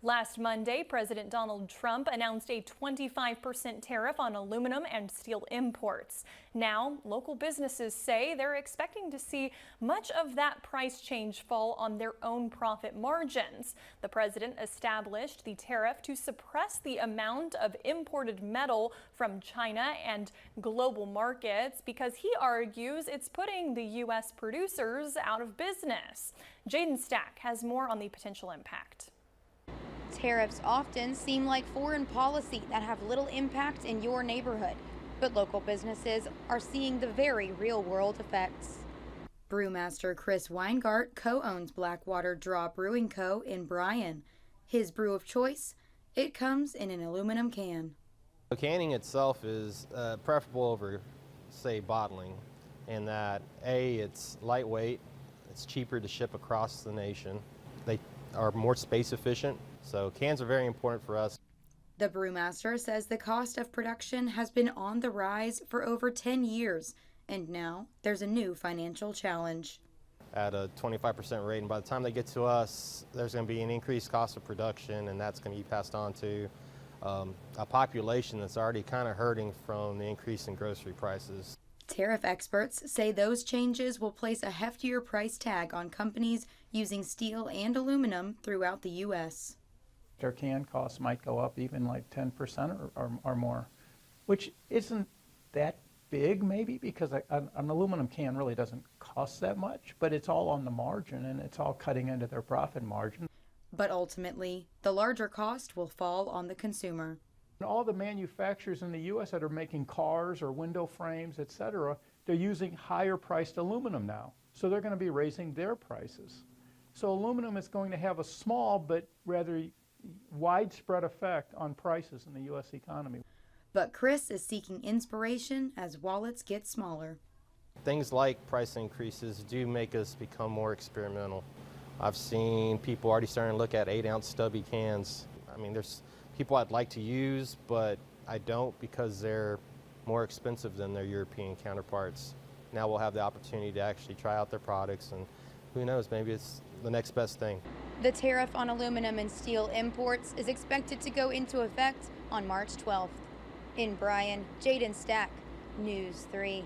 Last Monday, President Donald Trump announced a 25% tariff on aluminum and steel imports. Now, local businesses say they're expecting to see much of that price change fall on their own profit margins. The president established the tariff to suppress the amount of imported metal from China and global markets because he argues it's putting the U.S. producers out of business. Jaden Stack has more on the potential impact. Tariffs often seem like foreign policy that have little impact in your neighborhood, but local businesses are seeing the very real-world effects. Brewmaster Chris Weingart co-owns Blackwater Brewing Co in Bryan. His brew of choice, it comes in an aluminum can. Canning itself is preferable over, say, bottling, in that A, it's lightweight, it's cheaper to ship across the nation, they are more space efficient. So cans are very important for us. The brewmaster says the cost of production has been on the rise for over 10 years, and now there's a new financial challenge. At a 25% rate, and by the time they get to us, there's going to be an increased cost of production, and that's going to be passed on to a population that's already kind of hurting from the increase in grocery prices. Tariff experts say those changes will place a heftier price tag on companies using steel and aluminum throughout the U.S. Their can costs might go up even like 10% or more, which isn't that big maybe because an aluminum can really doesn't cost that much, but it's all on the margin and it's all cutting into their profit margin. But ultimately, the larger cost will fall on the consumer. All the manufacturers in the U.S. that are making cars or window frames, etc., they're using higher priced aluminum now, so they're going to be raising their prices. So aluminum is going to have a small but rather widespread effect on prices in the U.S. economy. But Chris is seeking inspiration as wallets get smaller. Things like price increases do make us become more experimental. I've seen people already starting to look at 8-ounce stubby cans. I mean, there's people I'd like to use, but I don't because they're more expensive than their European counterparts. Now we'll have the opportunity to actually try out their products, and who knows, maybe it's the next best thing. The tariff on aluminum and steel imports is expected to go into effect on March 12th. In Bryan, Jaden Stack, News 3.